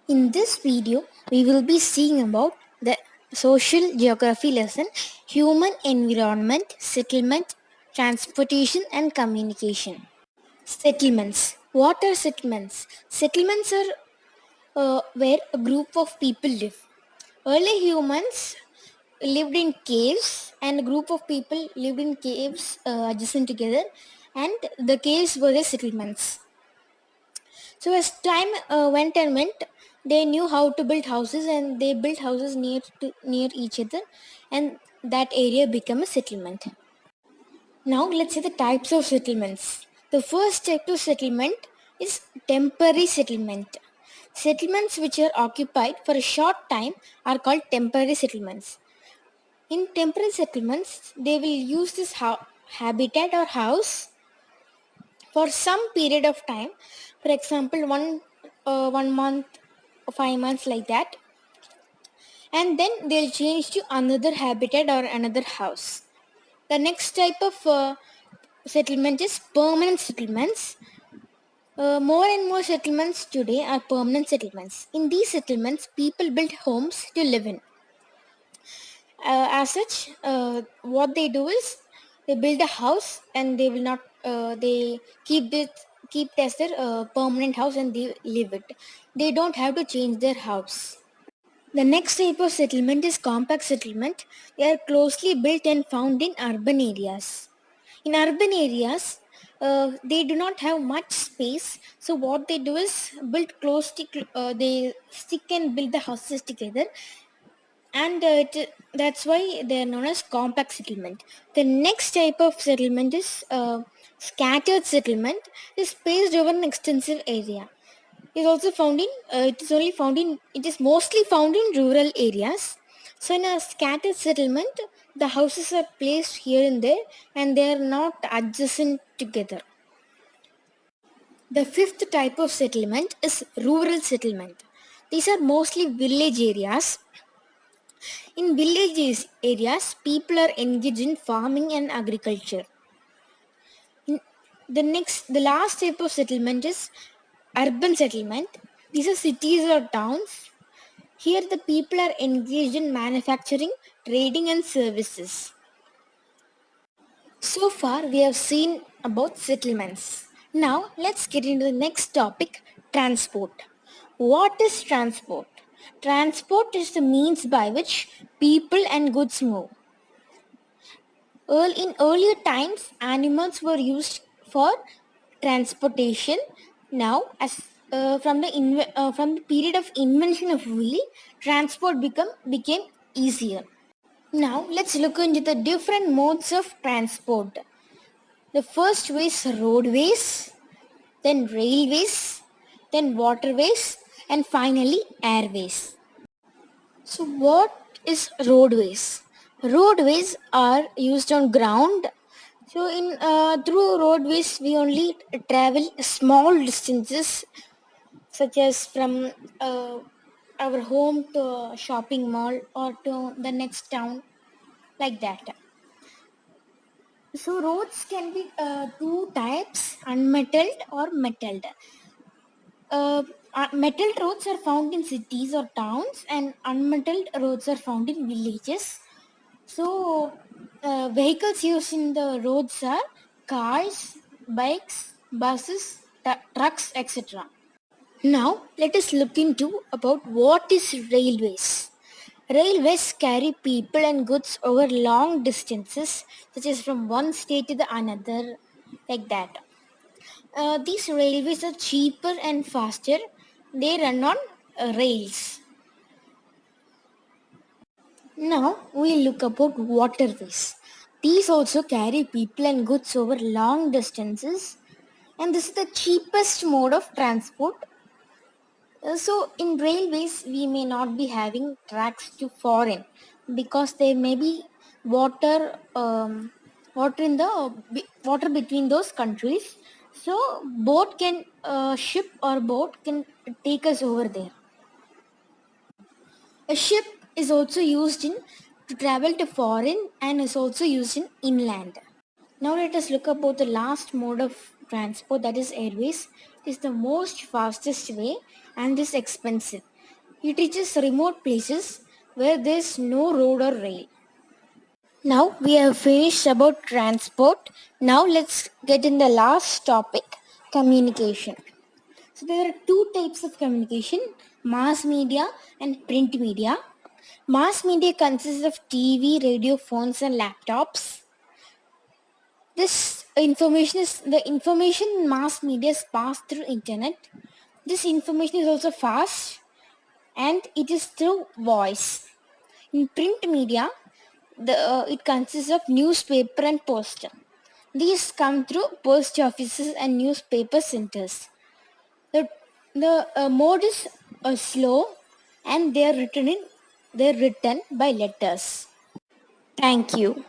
In this video, we will be seeing about the social geography lesson human environment, settlement, transportation and communication. Settlements. What are settlements? Settlements are where a group of people live. Early humans lived in caves and a group of people lived in caves adjacent together and the caves were the settlements. So as time went, they knew how to build houses, and they built houses near each other, and that area became a settlement. Now let's see the types of settlements. The first type of settlement is temporary settlement. Settlements which are occupied for a short time are called temporary settlements. In temporary settlements, they will use this habitat or house for some period of time, for example 1 month, 5 months, like that, and then they'll change to another habitat or another house. The next type of settlement is permanent settlements. More and more settlements today are permanent settlements. In these settlements, people build homes to live in. As such, what they do is they build a house and they will not they keep it as their permanent house and they live it. They don't have to change their house. The next type of settlement is compact settlement. They are closely built and found in urban areas. In urban areas, they do not have much space, so what they do is build they stick and build the houses together, and that's why they are known as compact settlement. The next type of settlement is scattered settlement. Is spaced over an extensive area. It is mostly found in rural areas. So in a scattered settlement, the houses are placed here and there, and they are not adjacent together. The fifth type of settlement is rural settlement. These are mostly village areas. In villages areas, people are engaged in farming and agriculture. The last type of settlement is urban settlement. These are cities or towns. Here, the people are engaged in manufacturing, trading, and services. So far, we have seen about settlements. Now, let's get into the next topic, transport. What is transport? Transport is the means by which people and goods move. In earlier times, animals were used for transportation. Now, as from the period of invention of wheel, transport became easier. Now, let's look into the different modes of transport. The first way is roadways, then railways, then waterways, and finally airways. So what is roadways? Roadways are used on ground. So in through roadways we only travel small distances, such as from uh, our home to a shopping mall or to the next town, like that. So roads can be two types: unmetalled or metalled. Metalled roads are found in cities or towns, and unmetalled roads are found in villages. So, vehicles used in the roads are cars, bikes, buses, trucks, etc. Now, let us look into about what is railways. Railways carry people and goods over long distances, such as from one state to the another, like that. These railways are cheaper and faster. They run on rails. Now we look about waterways. These also carry people and goods over long distances, and this is the cheapest mode of transport. So in railways we may not be having tracks to foreign because there may be water water in the water between those countries. So ship or boat can take us over there. A ship is also used in to travel to foreign and is also used in inland. Now let us look about the last mode of transport, that is airways. It is the most fastest way and is expensive. It reaches remote places where there is no road or rail. Now we have finished about transport. Now let's get in the last topic, communication. So there are two types of communication, mass media and print media. Mass media consists of TV, radio, phones and laptops. The information in mass media is passed through internet. This information is also fast and it is through voice. In print media, it consists of newspaper and poster. These come through post offices and newspaper centers. The mode is slow and they are written by letters. Thank you.